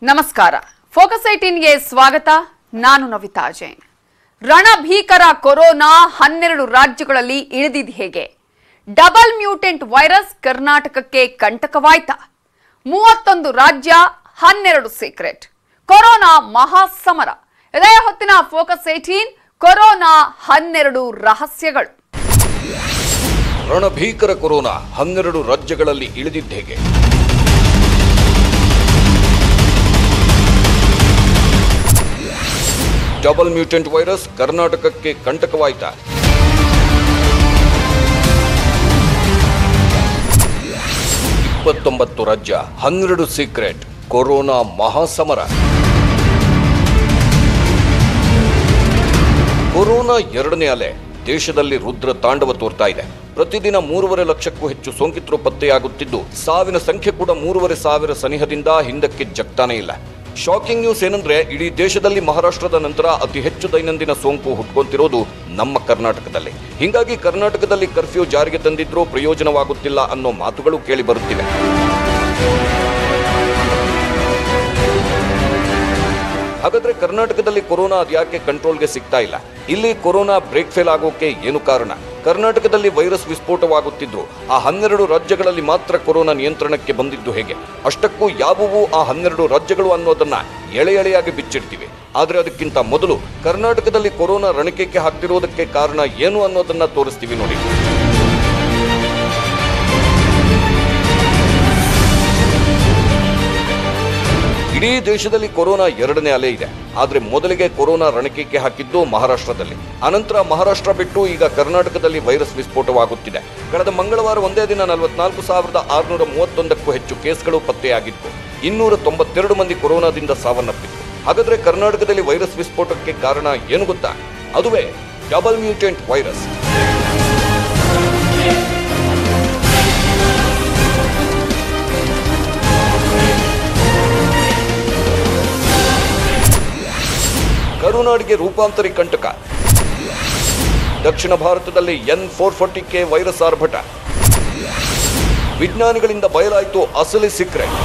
ನಮಸ್ಕಾರ ಫೋಕಸ್ 18 ಗೆ ಸ್ವಾಗತ ನಾನು ನವಿತಾ ಜೈನ್ ರಣಭೀಕರ ಕೊರೋನಾ 12 ರಾಜ್ಯಗಳಲ್ಲಿ ಇಳಿದಿದೆ ಹೇಗೆ ಡಬಲ್ ಮ್ಯೂಟೆಂಟ್ ವೈರಸ್ ಕರ್ನಾಟಕಕ್ಕೆ ಕಂಟಕವಾಯ್ತಾ 31 ರಾಜ್ಯ 12 ಸೀಕ್ರೆಟ್ ಕೊರೋನಾ ಮಹಾಸಮರ ಇದೇ ಹೊತ್ತಿನ ಫೋಕಸ್ 18 ಕೊರೋನಾ 12 ರಹಸ್ಯಗಳು ರಣಭೀಕರ ಕೊರೋನಾ 12 ರಾಜ್ಯಗಳಲ್ಲಿ ಇಳಿದಿದೆ ಹೇಗೆ ಡಬಲ್ ಮ್ಯೂಟೆಂಟ್ ವೈರಸ್ ಕರ್ನಾಟಕಕ್ಕೆ ಕಂಟಕವಾಯಿತಾ 29 ರಾಜ್ಯ 12 ಸೀಕ್ರೆಟ್ ಕೊರೋನಾ ಮಹಾಸಮರ ಕೊರೋನಾ ಎರಡನೇ ಅಲೆ ದೇಶದಲ್ಲಿ ರುದ್ರ ತಾಂಡವ ತೋರ್ತಾ ಇದೆ. ಪ್ರತಿದಿನ 3.5 ಲಕ್ಷಕ್ಕೂ ಹೆಚ್ಚು ಸೋಂಕಿತರು ಪತ್ತೆಯಾಗುತ್ತಿದ್ದು ಸಾವಿನ ಸಂಖ್ಯೆ ಕೂಡ 3,500 ಸನಿಹದಿಂದ ಹಿಂದಕ್ಕೆ ಜಗ್ತಾನೇ ಇಲ್ಲ. ಶಾಕಿಂಗ್ ನ್ಯೂಸ್ ಏನಂದ್ರೆ ಇಡೀ ದೇಶದಲ್ಲಿ ಮಹಾರಾಷ್ಟ್ರದ ನಂತರ ಅತಿ ಹೆಚ್ಚು ದೈನಂದಿನ ಸೋಂಕು ಹುಟ್ಕೊಂತಿರೋದು ನಮ್ಮ ಕರ್ನಾಟಕದಲ್ಲಿ. ಹೀಗಾಗಿ ಕರ್ನಾಟಕದಲ್ಲಿ ಕರ್ಫ್ಯೂ ಜಾರಿಗೆ ತಂದಿದ್ರೂ ಪ್ರಯೋಜನವಾಗುತ್ತಿಲ್ಲ ಅನ್ನೋ ಮಾತುಗಳು ಕೇಳಿ ಬರುತ್ತಿವೆ. ಹಾಗಾದ್ರೆ ಕರ್ನಾಟಕದಲ್ಲಿ ಕೊರೋನಾ ಅದ್ಯಾಕೆ ಕಂಟ್ರೋಲ್ಗೆ ಸಿಗ್ತಾ ಇಲ್ಲ? ಇಲ್ಲಿ ಕೊರೋನಾ ಬ್ರೇಕ್ ಫೇಲ್ ಆಗೋಕೆ ಏನು ಕಾರಣ? ಕರ್ನಾಟಕದಲ್ಲಿ ವೈರಸ್ ವಿಸ್ಫೋಟವಾಗುತ್ತಿದ್ರು ಆ 12 ರಾಜ್ಯಗಳಲ್ಲಿ ಮಾತ್ರ ಕೊರೋನಾ ನಿಯಂತ್ರಣಕ್ಕೆ ಬಂದಿದ್ದು ಹೇಗೆ? ಅಷ್ಟಕ್ಕೂ ಯಾವುವು ಆ 12 ರಾಜ್ಯಗಳು ಅನ್ನೋದನ್ನ ಎಳೆಯಾಗಿ ಬಿಚ್ಚಿಡ್ತೀವಿ. ಆದ್ರೆ ಅದಕ್ಕಿಂತ ಮೊದಲು ಕರ್ನಾಟಕದಲ್ಲಿ ಕೊರೋನಾ ರಣಕೇಕೆ ಹಾಕ್ತಿರೋದಕ್ಕೆ ಕಾರಣ ಏನು ಅನ್ನೋದನ್ನ ತೋರಿಸ್ತೀವಿ ನೋಡಿ. ಇಡೀ ದೇಶದಲ್ಲಿ ಕೊರೋನಾ ಎರಡನೇ ಅಲೆ ಇದೆ. ಆದ್ರೆ ಮೊದಲಿಗೆ ಕೊರೋನಾ ರಣಕೇಕೆ ಹಾಕಿದ್ದು ಮಹಾರಾಷ್ಟ್ರದಲ್ಲಿ. ಅನಂತರ ಮಹಾರಾಷ್ಟ್ರ ಬಿಟ್ಟು ಈಗ ಕರ್ನಾಟಕದಲ್ಲಿ ವೈರಸ್ ವಿಸ್ಫೋಟವಾಗುತ್ತಿದೆ. ಕಳೆದ ಮಂಗಳವಾರ ಒಂದೇ ದಿನ 44,631ಕ್ಕೂ ಹೆಚ್ಚು ಕೇಸ್ಗಳು ಪತ್ತೆಯಾಗಿದ್ದು 292 ಮಂದಿ ಕೊರೋನಾದಿಂದ ಸಾವನ್ನಪ್ಪಿದ್ರು. ಹಾಗಾದ್ರೆ ಕರ್ನಾಟಕದಲ್ಲಿ ವೈರಸ್ ವಿಸ್ಫೋಟಕ್ಕೆ ಕಾರಣ ಏನು ಗೊತ್ತಾ? ಅದುವೇ ಡಬಲ್ ಮ್ಯೂಟೆಂಟ್ ವೈರಸ್. ಕರುನಾಡಿಗೆ ರೂಪಾಂತರಿ ಕಂಟಕ. ದಕ್ಷಿಣ ಭಾರತದಲ್ಲಿ N440K ವೈರಸ್ ಆರ್ಭಟ. ವಿಜ್ಞಾನಿಗಳಿಂದ ಬಯಲಾಯಿತು ಅಸಲಿ ಸೀಕ್ರೆಟ್.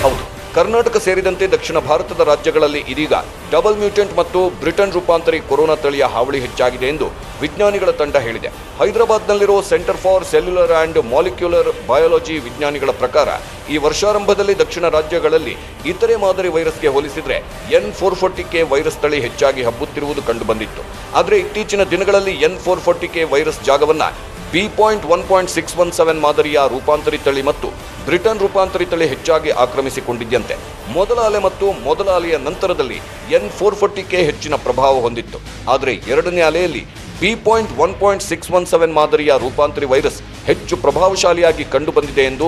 ಹೌದು, ಕರ್ನಾಟಕ ಸೇರಿದಂತೆ ದಕ್ಷಿಣ ಭಾರತದ ರಾಜ್ಯಗಳಲ್ಲಿ ಇದೀಗ ಡಬಲ್ ಮ್ಯೂಟೆಂಟ್ ಮತ್ತು ಬ್ರಿಟನ್ ರೂಪಾಂತರಿ ಕೊರೋನಾ ತಳಿಯ ಹಾವಳಿ ಹೆಚ್ಚಾಗಿದೆ ಎಂದು ವಿಜ್ಞಾನಿಗಳ ತಂಡ ಹೇಳಿದೆ. ಹೈದರಾಬಾದ್ನಲ್ಲಿರುವ Centre for Cellular and Molecular Biology ವಿಜ್ಞಾನಿಗಳ ಪ್ರಕಾರ ಈ ವರ್ಷಾರಂಭದಲ್ಲಿ ದಕ್ಷಿಣ ರಾಜ್ಯಗಳಲ್ಲಿ ಇತರೆ ಮಾದರಿ ವೈರಸ್ಗೆ ಹೋಲಿಸಿದರೆ N440K ವೈರಸ್ ತಳಿ ಹೆಚ್ಚಾಗಿ ಹಬ್ಬುತ್ತಿರುವುದು ಕಂಡುಬಂದಿತ್ತು. ಆದರೆ ಇತ್ತೀಚಿನ ದಿನಗಳಲ್ಲಿ N440K ವೈರಸ್ ಜಾಗವನ್ನ B.1.617 ಮಾದರಿಯ ರೂಪಾಂತರಿ ತಳಿ ಮತ್ತು ಬ್ರಿಟನ್ ರೂಪಾಂತರಿ ತಳಿ ಹೆಚ್ಚಾಗಿ ಆಕ್ರಮಿಸಿಕೊಂಡಿದ್ದಂತೆ ಮೊದಲ ಅಲೆ ಮತ್ತು ಮೊದಲ ಅಲೆಯ ನಂತರದಲ್ಲಿ N440K ಹೆಚ್ಚಿನ ಪ್ರಭಾವ ಹೊಂದಿತ್ತು. ಆದರೆ ಎರಡನೇ ಅಲೆಯಲ್ಲಿ B.1.617 ಮಾದರಿಯ ರೂಪಾಂತರಿ ವೈರಸ್ ಹೆಚ್ಚು ಪ್ರಭಾವಶಾಲಿಯಾಗಿ ಕಂಡುಬಂದಿದೆ ಎಂದು.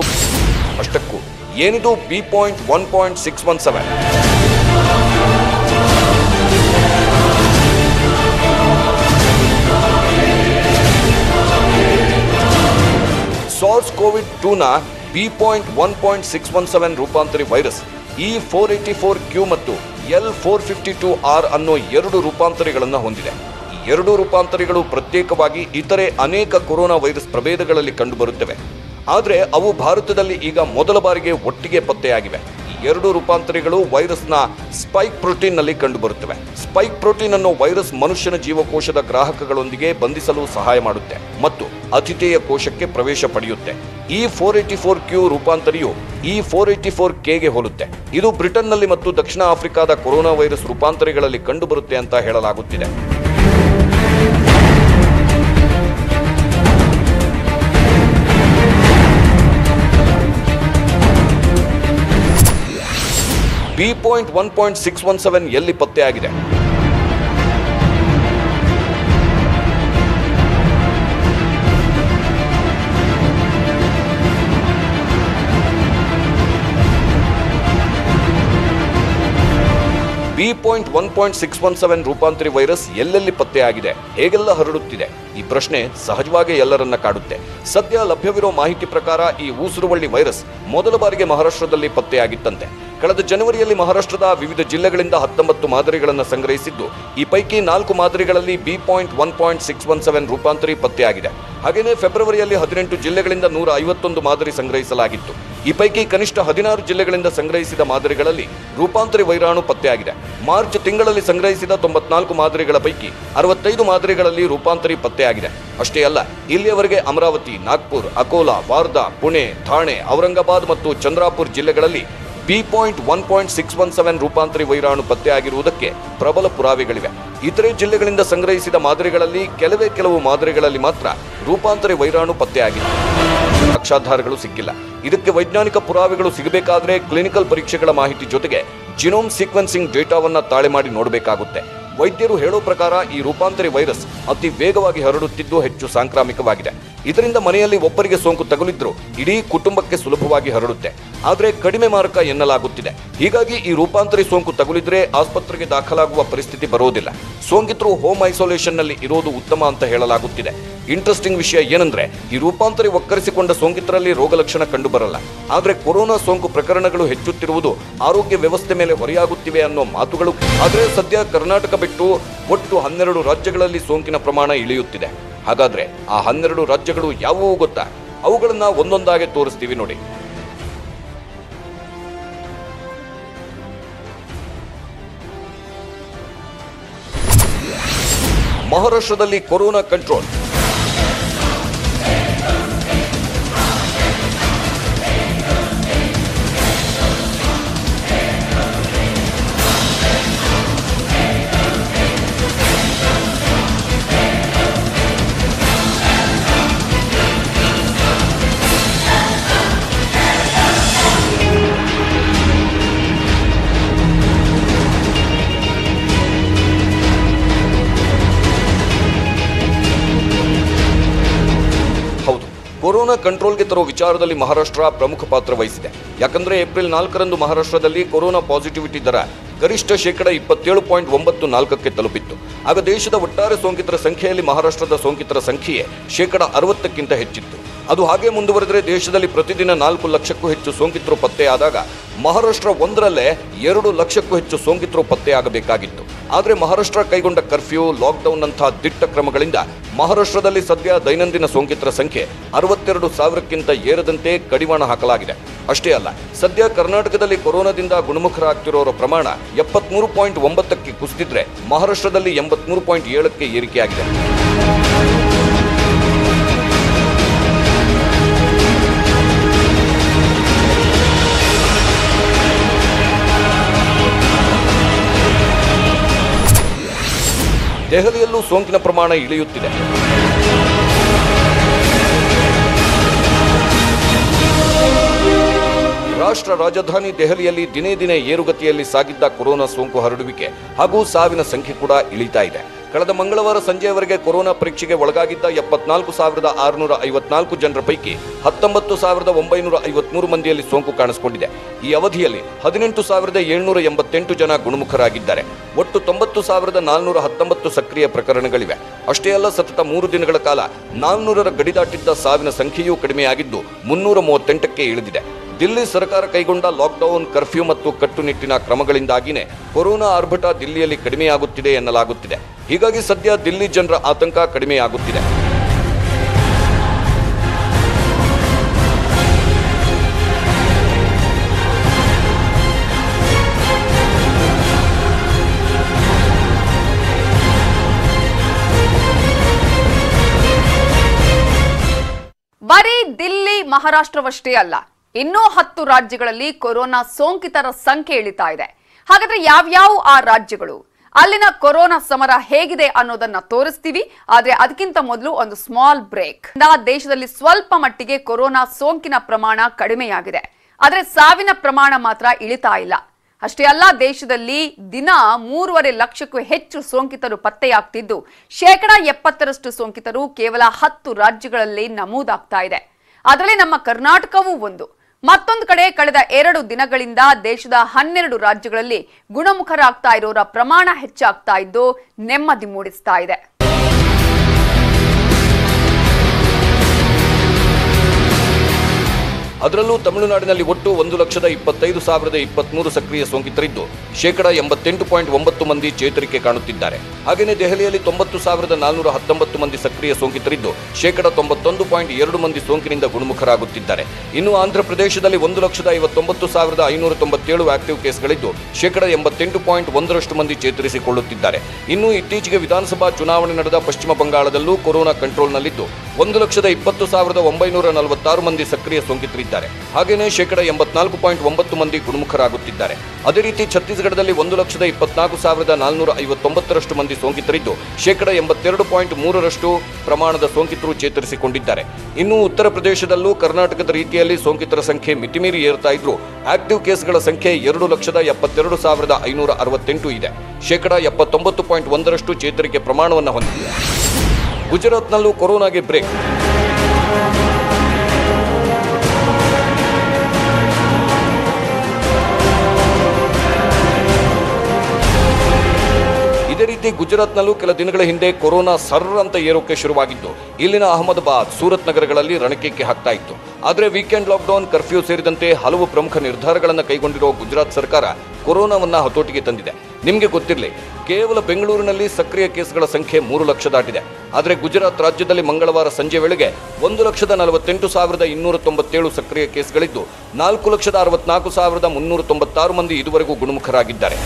ಅಷ್ಟಕ್ಕೂ ಏನಿದು B.1.617? SARS ಕೋವಿಡ್-2ನ B.1.617 ರೂಪಾಂತರಿ virus E484Q ಮತ್ತು L452R ಅನ್ನೋ 2 ರೂಪಾಂತರಿಗಳನ್ನು ಹೊಂದಿದೆ. ಈ 2 ರೂಪಾಂತರಿಗಳು ಪ್ರತ್ಯೇಕವಾಗಿ ಇತರೆ ಅನೇಕ ಕೊರೋನಾ ವೈರಸ್ ಪ್ರಭೇದಗಳಲ್ಲಿ ಕಂಡುಬರುತ್ತವೆ. ಆದರೆ ಅವು ಭಾರತದಲ್ಲಿ ಈಗ ಮೊದಲ ಬಾರಿಗೆ ಒಟ್ಟಿಗೆ ಪತ್ತೆಯಾಗಿವೆ. ಈ 2 ರೂಪಾಂತರಿಗಳು ವೈರಸ್ನ ಸ್ಪೈಕ್ ಪ್ರೋಟೀನ್ನಲ್ಲಿ ಕಂಡುಬರುತ್ತವೆ. ಸ್ಪೈಕ್ ಪ್ರೋಟೀನ್ ಅನ್ನೋ ವೈರಸ್ ಮನುಷ್ಯನ ಜೀವಕೋಶದ ಗ್ರಾಹಕಗಳೊಂದಿಗೆ ಬಂಧಿಸಲು ಸಹಾಯ ಮಾಡುತ್ತೆ ಮತ್ತು ಅತಿಥೇಯ ಕೋಶಕ್ಕೆ ಪ್ರವೇಶ ಪಡೆಯುತ್ತೆ. E484Q ರೂಪಾಂತರಿಯು E484Kಗೆ ಹೋಲುತ್ತೆ. ಇದು ಬ್ರಿಟನ್ನಲ್ಲಿ ಮತ್ತು ದಕ್ಷಿಣ ಆಫ್ರಿಕಾದ ಕೊರೋನಾ ವೈರಸ್ ರೂಪಾಂತರಿಗಳಲ್ಲಿ ಕಂಡುಬರುತ್ತೆ ಅಂತ ಹೇಳಲಾಗುತ್ತಿದೆ. B.1.617 ಎಲ್ಲಿ ಪತ್ತೆಯಾಗಿದೆ? B.1.617 ರೂಪಾಂತರಿ ವೈರಸ್ ಎಲ್ಲೆಲ್ಲಿ ಪತ್ತೆಯಾಗಿದೆ, ಹೇಗೆಲ್ಲ ಹರಡುತ್ತಿದೆ? ಈ ಪ್ರಶ್ನೆ ಸಹಜವಾಗಿ ಎಲ್ಲರನ್ನ ಕಾಡುತ್ತೆ. ಸದ್ಯ ಲಭ್ಯವಿರೋ ಮಾಹಿತಿ ಪ್ರಕಾರ ಈ ಊಸುರುವಳ್ಳಿ ವೈರಸ್ ಮೊದಲ ಬಾರಿಗೆ ಮಹಾರಾಷ್ಟ್ರದಲ್ಲಿ ಪತ್ತೆಯಾಗಿತ್ತಂತೆ. ಕಳೆದ ಜನವರಿಯಲ್ಲಿ ಮಹಾರಾಷ್ಟ್ರದ ವಿವಿಧ ಜಿಲ್ಲೆಗಳಿಂದ 19 ಮಾದರಿಗಳನ್ನು ಸಂಗ್ರಹಿಸಿದ್ದು, ಈ ಪೈಕಿ 4 ಮಾದರಿಗಳಲ್ಲಿ B.1.617 ರೂಪಾಂತರಿ ಪತ್ತೆಯಾಗಿದೆ. ಹಾಗೆಯೇ ಫೆಬ್ರವರಿಯಲ್ಲಿ 18 ಜಿಲ್ಲೆಗಳಿಂದ 151 ಮಾದರಿ ಸಂಗ್ರಹಿಸಲಾಗಿತ್ತು. ಈ ಪೈಕಿ ಕನಿಷ್ಠ 16 ಜಿಲ್ಲೆಗಳಿಂದ ಸಂಗ್ರಹಿಸಿದ ಮಾದರಿಗಳಲ್ಲಿ ರೂಪಾಂತರಿ ವೈರಾಣು ಪತ್ತೆಯಾಗಿದೆ. ಮಾರ್ಚ್ ತಿಂಗಳಲ್ಲಿ ಸಂಗ್ರಹಿಸಿದ 94 ಮಾದರಿಗಳ ಪೈಕಿ 65 ಮಾದರಿಗಳಲ್ಲಿ ರೂಪಾಂತರಿ ಪತ್ತೆಯಾಗಿದೆ. ಅಷ್ಟೇ ಅಲ್ಲ, ಇಲ್ಲಿಯವರೆಗೆ ಅಮರಾವತಿ, ನಾಗ್ಪುರ್, ಅಕೋಲಾ, ವಾರ್ಧಾ, ಪುಣೆ, ಥಾಣೆ, ಔರಂಗಾಬಾದ್ ಮತ್ತು ಚಂದ್ರಾಪುರ್ ಜಿಲ್ಲೆಗಳಲ್ಲಿ B.1.617 ರೂಪಾಂತರಿ ವೈರಾಣು ಪತ್ತೆಯಾಗಿರುವುದಕ್ಕೆ ಪ್ರಬಲ ಪುರಾವೆಗಳಿವೆ. ಇತರೆ ಜಿಲ್ಲೆಗಳಿಂದ ಸಂಗ್ರಹಿಸಿದ ಮಾದರಿಗಳಲ್ಲಿ ಕೆಲವು ಮಾದರಿಗಳಲ್ಲಿ ಮಾತ್ರ ರೂಪಾಂತರಿ ವೈರಾಣು ಪತ್ತೆಯಾಗಿದೆ. ಸಾಕ್ಷ್ಯಾಧಾರಗಳು ಸಿಕ್ಕಿಲ್ಲ. ಇದಕ್ಕೆ ವೈಜ್ಞಾನಿಕ ಪುರಾವೆಗಳು ಸಿಗಬೇಕಾದ್ರೆ ಕ್ಲಿನಿಕಲ್ ಪರೀಕ್ಷೆಗಳ ಮಾಹಿತಿ ಜೊತೆಗೆ ಜಿನೋಮ್ ಸೀಕ್ವೆನ್ಸಿಂಗ್ ಡೇಟಾವನ್ನ ತಾಳೆ ಮಾಡಿ ನೋಡಬೇಕಾಗುತ್ತೆ. ವೈದ್ಯರು ಹೇಳೋ ಪ್ರಕಾರ ಈ ರೂಪಾಂತರಿ ವೈರಸ್ ಅತಿ ವೇಗವಾಗಿ ಹರಡುತ್ತಿದ್ದು ಹೆಚ್ಚು ಸಾಂಕ್ರಾಮಿಕವಾಗಿದೆ. ಇದರಿಂದ ಮನೆಯಲ್ಲಿ ಒಬ್ಬರಿಗೆ ಸೋಂಕು ತಗುಲಿದ್ರೂ ಇಡೀ ಕುಟುಂಬಕ್ಕೆ ಸುಲಭವಾಗಿ ಹರಡುತ್ತೆ. ಆದರೆ ಕಡಿಮೆ ಮಾರಕ ಎನ್ನಲಾಗುತ್ತಿದೆ. ಹೀಗಾಗಿ ಈ ರೂಪಾಂತರಿ ಸೋಂಕು ತಗುಲಿದ್ರೆ ಆಸ್ಪತ್ರೆಗೆ ದಾಖಲಾಗುವ ಪರಿಸ್ಥಿತಿ ಬರೋದಿಲ್ಲ. ಸೋಂಕಿತರು ಹೋಮ್ ಐಸೋಲೇಷನ್ ನಲ್ಲಿ ಇರೋದು ಉತ್ತಮ ಅಂತ ಹೇಳಲಾಗುತ್ತಿದೆ. ಇಂಟ್ರೆಸ್ಟಿಂಗ್ ವಿಷಯ ಏನಂದ್ರೆ, ಈ ರೂಪಾಂತರಿ ಒಕ್ಕರಿಸಿಕೊಂಡ ಸೋಂಕಿತರಲ್ಲಿ ರೋಗ ಲಕ್ಷಣ ಕಂಡು ಬರಲ್ಲ. ಆದ್ರೆ ಕೊರೋನಾ ಸೋಂಕು ಪ್ರಕರಣಗಳು ಹೆಚ್ಚುತ್ತಿರುವುದು ಆರೋಗ್ಯ ವ್ಯವಸ್ಥೆ ಮೇಲೆ ಹೊರೆಯಾಗುತ್ತಿವೆ ಅನ್ನೋ ಮಾತುಗಳು. ಆದ್ರೆ ಸದ್ಯ ಕರ್ನಾಟಕ ಬಿಟ್ಟು ಒಟ್ಟು 12 ರಾಜ್ಯಗಳಲ್ಲಿ ಸೋಂಕಿನ ಪ್ರಮಾಣ ಇಳಿಯುತ್ತಿದೆ. ಹಾಗಾದ್ರೆ ಆ 12 ರಾಜ್ಯಗಳು ಯಾವುವು ಗೊತ್ತಾ? ಅವುಗಳನ್ನ ಒಂದೊಂದಾಗಿ ತೋರಿಸ್ತೀವಿ ನೋಡಿ. ಮಹಾರಾಷ್ಟ್ರದಲ್ಲಿ ಕೊರೋನಾ ಕಂಟ್ರೋಲ್. ಕೊರೋನಾ ಕಂಟ್ರೋಲ್ಗೆ ತರೋ ವಿಚಾರದಲ್ಲಿ ಮಹಾರಾಷ್ಟ್ರ ಪ್ರಮುಖ ಪಾತ್ರ ವಹಿಸಿದೆ. ಯಾಕಂದ್ರೆ ಏಪ್ರಿಲ್ 4ರಂದು ಮಹಾರಾಷ್ಟ್ರದಲ್ಲಿ ಕೊರೋನಾ ಪಾಸಿಟಿವಿಟಿ ದರ ಗರಿಷ್ಠ 27.94ಕ್ಕೆ ತಲುಪಿತ್ತು. ಆಗ ದೇಶದ ಒಟ್ಟಾರೆ ಸೋಂಕಿತರ ಸಂಖ್ಯೆಯಲ್ಲಿ ಮಹಾರಾಷ್ಟ್ರದ ಸೋಂಕಿತರ ಸಂಖ್ಯೆ 60%ಕ್ಕಿಂತ ಹೆಚ್ಚಿತ್ತು. ಅದು ಹಾಗೆ ಮುಂದುವರೆದರೆ ದೇಶದಲ್ಲಿ ಪ್ರತಿದಿನ 4 ಲಕ್ಷಕ್ಕೂ ಹೆಚ್ಚು ಸೋಂಕಿತರು ಪತ್ತೆಯಾದಾಗ ಮಹಾರಾಷ್ಟ್ರ ಒಂದರಲ್ಲೇ 2 ಲಕ್ಷಕ್ಕೂ ಹೆಚ್ಚು ಸೋಂಕಿತರು ಪತ್ತೆಯಾಗಬೇಕಾಗಿತ್ತು. ಆದರೆ ಮಹಾರಾಷ್ಟ್ರ ಕೈಗೊಂಡ ಕರ್ಫ್ಯೂ, ಲಾಕ್ಡೌನ್ ನಂತಹ ದಿಟ್ಟ ಕ್ರಮಗಳಿಂದ ಮಹಾರಾಷ್ಟ್ರದಲ್ಲಿ ಸದ್ಯ ದೈನಂದಿನ ಸೋಂಕಿತರ ಸಂಖ್ಯೆ 62,000ಕ್ಕಿಂತ ಏರದಂತೆ ಕಡಿವಾಣ ಹಾಕಲಾಗಿದೆ. ಅಷ್ಟೇ ಅಲ್ಲ, ಸದ್ಯ ಕರ್ನಾಟಕದಲ್ಲಿ ಕೊರೋನಾದಿಂದ ಗುಣಮುಖರಾಗ್ತಿರೋರ ಪ್ರಮಾಣ 73.9ಕ್ಕೆ ಕುಸಿದಿದ್ರೆ ಮಹಾರಾಷ್ಟ್ರದಲ್ಲಿ 83.7ಕ್ಕೆ ಏರಿಕೆಯಾಗಿದೆ. ದೆಹಲಿಯಲ್ಲೂ ಸೋಂಕಿನ ಪ್ರಮಾಣ ಇಳಿಯುತ್ತಿದೆ. ರಾಷ್ಟ್ರ ರಾಜಧಾನಿ ದೆಹಲಿಯಲ್ಲಿ ದಿನೇ ದಿನೇ ಏರುಗತಿಯಲ್ಲಿ ಸಾಗಿದ್ದ ಕೊರೋನಾ ಸೋಂಕು ಹರಡುವಿಕೆ ಹಾಗೂ ಸಾವಿನ ಸಂಖ್ಯೆ ಕೂಡ ಇಳಿತಾ ಇದೆ. ಕಳೆದ ಮಂಗಳವಾರ ಸಂಜೆಯವರೆಗೆ ಕೊರೋನಾ ಪರೀಕ್ಷೆಗೆ ಒಳಗಾಗಿದ್ದ 74,654 ಜನರ ಪೈಕಿ 19,953 ಮಂದಿಯಲ್ಲಿ ಸೋಂಕು ಕಾಣಿಸಿಕೊಂಡಿದೆ. ಈ ಅವಧಿಯಲ್ಲಿ 18,788 ಜನ ಗುಣಮುಖರಾಗಿದ್ದಾರೆ. ಒಟ್ಟು 90,419 ಸಕ್ರಿಯ ಪ್ರಕರಣಗಳಿವೆ. ಅಷ್ಟೇ ಅಲ್ಲ, ಸತತ 3 ದಿನಗಳ ಕಾಲ 400ರ ಗಡಿ ದಾಟಿದ್ದ ಸಾವಿನ ಸಂಖ್ಯೆಯೂ ಕಡಿಮೆಯಾಗಿದ್ದು 338ಕ್ಕೆ ಇಳಿದಿದೆ. ದಿಲ್ಲಿ ಸರ್ಕಾರ ಕೈಗೊಂಡ ಲಾಕ್ಡೌನ್, ಕರ್ಫ್ಯೂ ಮತ್ತು ಕಟ್ಟುನಿಟ್ಟಿನ ಕ್ರಮಗಳಿಂದಾಗಿಯೇ ಕೊರೋನಾ ಆರ್ಭಟ ದಿಲ್ಲಿಯಲ್ಲಿ ಕಡಿಮೆಯಾಗುತ್ತಿದೆ ಎನ್ನಲಾಗುತ್ತಿದೆ. ಹೀಗಾಗಿ ಸದ್ಯ ದಿಲ್ಲಿ ಜನರ ಆತಂಕ ಕಡಿಮೆಯಾಗುತ್ತಿದೆ. ಬರೀ ದಿಲ್ಲಿ, ಮಹಾರಾಷ್ಟ್ರವಷ್ಟೇ ಅಲ್ಲ, ಇನ್ನೂ 10 ರಾಜ್ಯಗಳಲ್ಲಿ ಕೊರೋನಾ ಸೋಂಕಿತರ ಸಂಖ್ಯೆ ಇಳಿತಾ ಇದೆ. ಹಾಗಾದ್ರೆ ಯಾವ್ಯಾವ ಆ ರಾಜ್ಯಗಳು, ಅಲ್ಲಿನ ಕೊರೋನಾ ಸಮರ ಹೇಗಿದೆ ಅನ್ನೋದನ್ನ ತೋರಿಸ್ತೀವಿ. ಆದ್ರೆ ಅದಕ್ಕಿಂತ ಮೊದಲು ಒಂದು ಸ್ಮಾಲ್ ಬ್ರೇಕ್. ದೇಶದಲ್ಲಿ ಸ್ವಲ್ಪ ಮಟ್ಟಿಗೆ ಕೊರೋನಾ ಸೋಂಕಿನ ಪ್ರಮಾಣ ಕಡಿಮೆಯಾಗಿದೆ, ಆದ್ರೆ ಸಾವಿನ ಪ್ರಮಾಣ ಮಾತ್ರ ಇಳಿತಾ ಇಲ್ಲ. ಅಷ್ಟೇ ಅಲ್ಲ, ದೇಶದಲ್ಲಿ ದಿನ 3.5 ಲಕ್ಷಕ್ಕೂ ಹೆಚ್ಚು ಸೋಂಕಿತರು ಪತ್ತೆಯಾಗ್ತಿದ್ದು 70% ಸೋಂಕಿತರು ಕೇವಲ 10 ರಾಜ್ಯಗಳಲ್ಲಿ ನಮೂದಾಗ್ತಾ ಇದೆ. ಅದರಲ್ಲಿ ನಮ್ಮ ಕರ್ನಾಟಕವೂ ಒಂದು. ಮತ್ತೊಂದು ಕಡೆ ಕಳೆದ 2 ದಿನಗಳಿಂದ ದೇಶದ 12 ರಾಜ್ಯಗಳಲ್ಲಿ ಗುಣಮುಖರಾಗ್ತಾ ಇರೋರ ಪ್ರಮಾಣ ಹೆಚ್ಚಾಗ್ತಾ ಇದ್ದು ನೆಮ್ಮದಿ ಮೂಡಿಸ್ತಾ ಇದೆ. ಅದರಲ್ಲೂ ತಮಿಳುನಾಡಿನಲ್ಲಿ ಒಟ್ಟು 1,25,023 ಸಕ್ರಿಯ ಸೋಂಕಿತರಿದ್ದು 88.9% ಮಂದಿ ಚೇತರಿಕೆ ಕಾಣುತ್ತಿದ್ದಾರೆ. ಹಾಗೆಯೇ ದೆಹಲಿಯಲ್ಲಿ 90,419 ಮಂದಿ ಸಕ್ರಿಯ ಸೋಂಕಿತರಿದ್ದು 91.2% ಮಂದಿ ಸೋಂಕಿನಿಂದ ಗುಣಮುಖರಾಗುತ್ತಿದ್ದಾರೆ. ಇನ್ನು ಆಂಧ್ರಪ್ರದೇಶದಲ್ಲಿ 1,59,597 ಆಕ್ಟಿವ್ ಕೇಸ್ಗಳಿದ್ದು 88.1% ಮಂದಿ ಚೇತರಿಸಿಕೊಳ್ಳುತ್ತಿದ್ದಾರೆ. ಇನ್ನು ಇತ್ತೀಚೆಗೆ ವಿಧಾನಸಭಾ ಚುನಾವಣೆ ನಡೆದ ಪಶ್ಚಿಮ ಬಂಗಾಳದಲ್ಲೂ ಕೊರೋನಾ ಕಂಟ್ರೋಲ್ನಲ್ಲಿದ್ದು 1,20,946 ಮಂದಿ ಸಕ್ರಿಯ ಸೋಂಕಿತರಿದ್ದಾರೆ. ಹಾಗೆಯೇ 84.9% ಮಂದಿ ಗುಣಮುಖರಾಗುತ್ತಿದ್ದಾರೆ. ಅದೇ ರೀತಿ ಛತ್ತೀಸ್ಗಢದಲ್ಲಿ 1,24,459 ಮಂದಿ ಸೋಂಕಿತರಿದ್ದು 82.3% ಪ್ರಮಾಣದ ಸೋಂಕಿತರು ಚೇತರಿಸಿಕೊಂಡಿದ್ದಾರೆ. ಇನ್ನು ಉತ್ತರ ಪ್ರದೇಶದಲ್ಲೂ ಕರ್ನಾಟಕದ ರೀತಿಯಲ್ಲಿ ಸೋಂಕಿತರ ಸಂಖ್ಯೆ ಮಿತಿಮೀರಿ ಏರ್ತಾ ಇದ್ರು ಆಕ್ಟಿವ್ ಕೇಸ್ಗಳ ಸಂಖ್ಯೆ 2,72,568 ಇದೆ. 79.1% ಚೇತರಿಕೆ ಪ್ರಮಾಣವನ್ನು ಹೊಂದಿದೆ. ಗುಜರಾತ್ನಲ್ಲೂ ಕೊರೋನಾಗೆ ಬ್ರೇಕ್. ಇದೇ ರೀತಿ ಗುಜರಾತ್ನಲ್ಲೂ ಕೆಲ ದಿನಗಳ ಹಿಂದೆ ಕೊರೋನಾ ಸರ್ರ್ ಅಂತ ಏರೋಕೆ ಶುರುವಾಗಿದ್ದು ಇಲ್ಲಿನ ಅಹಮದಾಬಾದ್, ಸೂರತ್ ನಗರಗಳಲ್ಲಿ ರಣಕೇಕೆ ಹಾಕ್ತಾ ಇತ್ತು. ಆದರೆ ವೀಕೆಂಡ್ ಲಾಕ್ಡೌನ್, ಕರ್ಫ್ಯೂ ಸೇರಿದಂತೆ ಹಲವು ಪ್ರಮುಖ ನಿರ್ಧಾರಗಳನ್ನು ಕೈಗೊಂಡಿರುವ ಗುಜರಾತ್ ಸರ್ಕಾರ ಕೊರೋನಾವನ್ನ ಹತೋಟಿಗೆ ತಂದಿದೆ. ನಿಮಗೆ ಗೊತ್ತಿರಲಿ, ಕೇವಲ ಬೆಂಗಳೂರಿನಲ್ಲಿ ಸಕ್ರಿಯ ಕೇಸ್ಗಳ ಸಂಖ್ಯೆ 3 ಲಕ್ಷ ದಾಟಿದೆ. ಆದರೆ ಗುಜರಾತ್ ರಾಜ್ಯದಲ್ಲಿ ಮಂಗಳವಾರ ಸಂಜೆ ವೇಳೆಗೆ 1,48,297 ಸಕ್ರಿಯ ಕೇಸ್ಗಳಿದ್ದು 4,64,396 ಮಂದಿ ಇದುವರೆಗೂ ಗುಣಮುಖರಾಗಿದ್ದಾರೆ.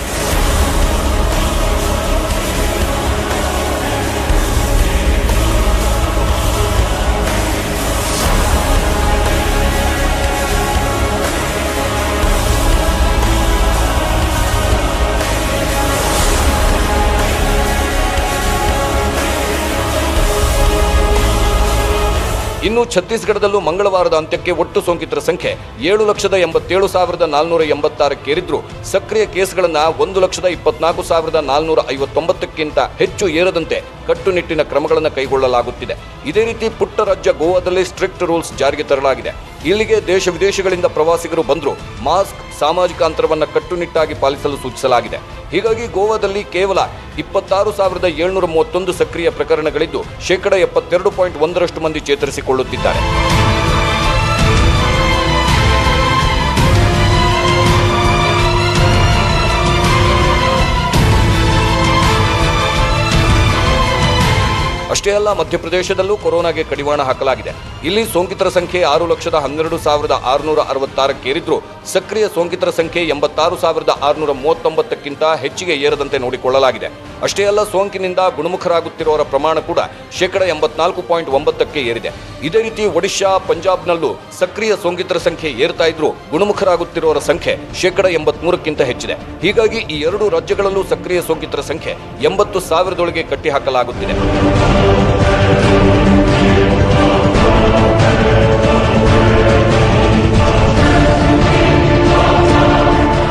ಇನ್ನು ಛತ್ತೀಸ್ಗಢದಲ್ಲೂ ಮಂಗಳವಾರದ ಅಂತ್ಯಕ್ಕೆ ಒಟ್ಟು ಸೋಂಕಿತರ ಸಂಖ್ಯೆ 7,87,486 ಸಕ್ರಿಯ ಕೇಸ್ಗಳನ್ನು 1,24,459ಕ್ಕಿಂತ ಹೆಚ್ಚು ಏರದಂತೆ ಕಟ್ಟುನಿಟ್ಟಿನ ಕ್ರಮಗಳನ್ನು ಕೈಗೊಳ್ಳಲಾಗುತ್ತಿದೆ. ಇದೇ ರೀತಿ ಪುಟ್ಟ ರಾಜ್ಯ ಗೋವಾದಲ್ಲಿ ಸ್ಟ್ರಿಕ್ಟ್ ರೂಲ್ಸ್ ಜಾರಿಗೆ ತರಲಾಗಿದೆ. ಇಲ್ಲಿಗೆ ದೇಶ ವಿದೇಶಗಳಿಂದ ಪ್ರವಾಸಿಗರು ಬಂದರೂ ಮಾಸ್ಕ್, ಸಾಮಾಜಿಕ ಅಂತರವನ್ನು ಕಟ್ಟುನಿಟ್ಟಾಗಿ ಪಾಲಿಸಲು ಸೂಚಿಸಲಾಗಿದೆ. ಹೀಗಾಗಿ ಗೋವಾದಲ್ಲಿ ಕೇವಲ 26,731 ಸಕ್ರಿಯ ಪ್ರಕರಣಗಳಿದ್ದು 72.1% ಮಂದಿ ಚೇತರಿಸಿಕೊಳ್ಳುತ್ತಿದ್ದಾರೆ. ಅಷ್ಟೇ ಅಲ್ಲ, ಮಧ್ಯಪ್ರದೇಶದಲ್ಲೂ ಕೊರೋನಾಗೆ ಕಡಿವಾಣ ಹಾಕಲಾಗಿದೆ. ಇಲ್ಲಿ ಸೋಂಕಿತರ ಸಂಖ್ಯೆ 6,12,666 ಸಕ್ರಿಯ ಸೋಂಕಿತರ ಸಂಖ್ಯೆ 86,639ಕ್ಕಿಂತ ಹೆಚ್ಚಿಗೆ ಏರದಂತೆ ನೋಡಿಕೊಳ್ಳಲಾಗಿದೆ. ಅಷ್ಟೇ ಅಲ್ಲ, ಸೋಂಕಿನಿಂದ ಗುಣಮುಖರಾಗುತ್ತಿರುವವರ ಪ್ರಮಾಣ ಕೂಡ 84.9ಕ್ಕೆ ಏರಿದೆ. ಇದೇ ರೀತಿ ಒಡಿಶಾ, ಪಂಜಾಬ್ನಲ್ಲೂ ಸಕ್ರಿಯ ಸೋಂಕಿತರ ಸಂಖ್ಯೆ ಏರ್ತಾ ಇದ್ರೂ ಗುಣಮುಖರಾಗುತ್ತಿರುವವರ ಸಂಖ್ಯೆ 83ಕ್ಕಿಂತ ಹೆಚ್ಚಿದೆ. ಹೀಗಾಗಿ ಈ 2 ರಾಜ್ಯಗಳಲ್ಲೂ ಸಕ್ರಿಯ ಸೋಂಕಿತರ ಸಂಖ್ಯೆ 80,000 ಕಟ್ಟಿಹಾಕಲಾಗುತ್ತಿದೆ.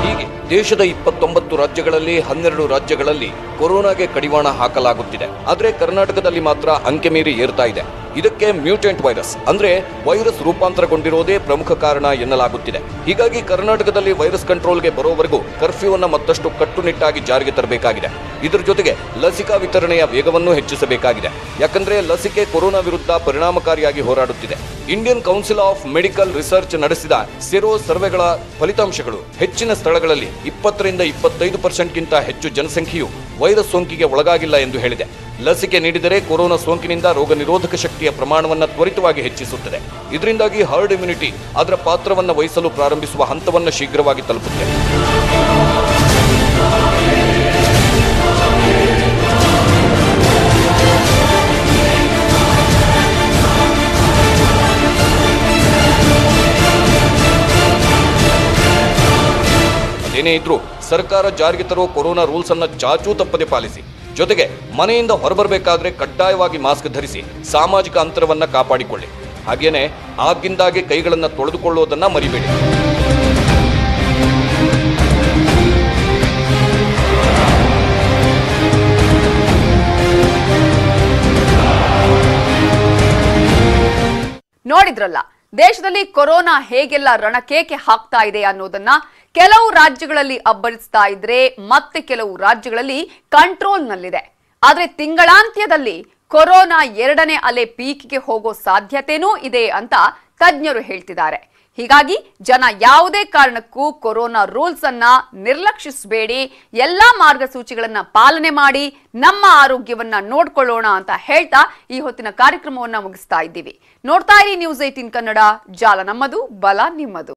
ಹೀಗೆ ದೇಶದ 29 ರಾಜ್ಯಗಳಲ್ಲಿ 12 ರಾಜ್ಯಗಳಲ್ಲಿ ಕೊರೋನಾಗೆ ಕಡಿವಾಣ ಹಾಕಲಾಗುತ್ತಿದೆ. ಆದರೆ ಕರ್ನಾಟಕದಲ್ಲಿ ಮಾತ್ರ ಅಂಕೆ ಮೀರಿ ಏರ್ತಾ ಇದೆ. ಇದಕ್ಕೆ ಮ್ಯೂಟೆಂಟ್ ವೈರಸ್ ಅಂದ್ರೆ ವೈರಸ್ ರೂಪಾಂತರಗೊಂಡಿರೋದೇ ಪ್ರಮುಖ ಕಾರಣ ಎನ್ನಲಾಗುತ್ತಿದೆ. ಹೀಗಾಗಿ ಕರ್ನಾಟಕದಲ್ಲಿ ವೈರಸ್ ಕಂಟ್ರೋಲ್ಗೆ ಬರೋವರೆಗೂ ಕರ್ಫ್ಯೂವನ್ನು ಮತ್ತಷ್ಟು ಕಟ್ಟುನಿಟ್ಟಾಗಿ ಜಾರಿಗೆ ತರಬೇಕಾಗಿದೆ. ಇದರ ಜೊತೆಗೆ ಲಸಿಕಾ ವಿತರಣೆಯ ವೇಗವನ್ನು ಹೆಚ್ಚಿಸಬೇಕಾಗಿದೆ. ಯಾಕಂದ್ರೆ ಲಸಿಕೆ ಕೊರೋನಾ ವಿರುದ್ಧ ಪರಿಣಾಮಕಾರಿಯಾಗಿ ಹೋರಾಡುತ್ತಿದೆ. Indian Council of Medical Research ನಡೆಸಿದ ಸೆರೋ ಸರ್ವೆಗಳ ಫಲಿತಾಂಶಗಳು ಹೆಚ್ಚಿನ ಸ್ಥಳಗಳಲ್ಲಿ 20ರಿಂದ 25%ಗಿಂತ ಹೆಚ್ಚು ಜನಸಂಖ್ಯೆಯು ವೈರಸ್ ಸೋಂಕಿಗೆ ಒಳಗಾಗಿಲ್ಲ ಎಂದು ಹೇಳಿದೆ. ಲಸಿಕೆ ನೀಡಿದರೆ ಕೊರೋನಾ ಸೋಂಕಿನಿಂದ ರೋಗ ನಿರೋಧಕ ಶಕ್ತಿಯ ಪ್ರಮಾಣವನ್ನು ತ್ವರಿತವಾಗಿ ಹೆಚ್ಚಿಸುತ್ತದೆ. ಇದರಿಂದಾಗಿ ಹರ್ಡ್ ಇಮ್ಯುನಿಟಿ ಅದರ ಪಾತ್ರವನ್ನು ವಹಿಸಲು ಪ್ರಾರಂಭಿಸುವ ಹಂತವನ್ನು ಶೀಘ್ರವಾಗಿ ತಲುಪುತ್ತೆ. ಅದೇನೇ ಇದ್ರೂ ಸರ್ಕಾರ ಜಾರಿಗೆ ತರುವ ಕೊರೋನಾ ರೂಲ್ಸ್ ಅನ್ನು ಚಾಚೂ ತಪ್ಪದೆ ಪಾಲಿಸಿ. ಜೊತೆಗೆ ಮನೆಯಿಂದ ಹೊರಬರಬೇಕಾದ್ರೆ ಕಡ್ಡಾಯವಾಗಿ ಮಾಸ್ಕ್ ಧರಿಸಿ ಸಾಮಾಜಿಕ ಅಂತರವನ್ನ ಕಾಪಾಡಿಕೊಳ್ಳಿ. ಹಾಗೇನೆ ಆಗಿಂದಾಗೆ ಕೈಗಳನ್ನು ತೊಳೆದುಕೊಳ್ಳುವುದನ್ನ ಮರಿಬೇಡಿ. ನೋಡಿದ್ರಲ್ಲ, ದೇಶದಲ್ಲಿ ಕೊರೋನಾ ಹೇಗೆಲ್ಲ ರಣಕೇಕೆ ಹಾಕ್ತಾ ಇದೆ ಅನ್ನೋದನ್ನ ಕೆಲವು ರಾಜ್ಯಗಳಲ್ಲಿ ಅಬ್ಬರಿಸ್ತಾ ಇದ್ರೆ ಮತ್ತೆ ಕೆಲವು ರಾಜ್ಯಗಳಲ್ಲಿ ಕಂಟ್ರೋಲ್ನಲ್ಲಿದೆ. ಆದ್ರೆ ತಿಂಗಳಾಂತ್ಯದಲ್ಲಿ ಕೊರೋನಾ 2ನೇ ಅಲೆ ಪೀಕ್ಗೆ ಹೋಗೋ ಸಾಧ್ಯತೆನೂ ಇದೆ ಅಂತ ತಜ್ಞರು ಹೇಳ್ತಿದ್ದಾರೆ. ಹೀಗಾಗಿ ಜನ ಯಾವುದೇ ಕಾರಣಕ್ಕೂ ಕೊರೋನಾ ರೂಲ್ಸ್ ಅನ್ನ ನಿರ್ಲಕ್ಷಿಸಬೇಡಿ, ಎಲ್ಲಾ ಮಾರ್ಗಸೂಚಿಗಳನ್ನ ಪಾಲನೆ ಮಾಡಿ ನಮ್ಮ ಆರೋಗ್ಯವನ್ನ ನೋಡ್ಕೊಳ್ಳೋಣ ಅಂತ ಹೇಳ್ತಾ ಈ ಹೊತ್ತಿನ ಕಾರ್ಯಕ್ರಮವನ್ನ ಮುಗಿಸ್ತಾ ಇದ್ದೀವಿ. ನೋಡ್ತಾ ಇರಿ ನ್ಯೂಸ್ 18 ಕನ್ನಡ, ಜಾಲ ನಮ್ಮದು, ಬಲ ನಿಮ್ಮದು.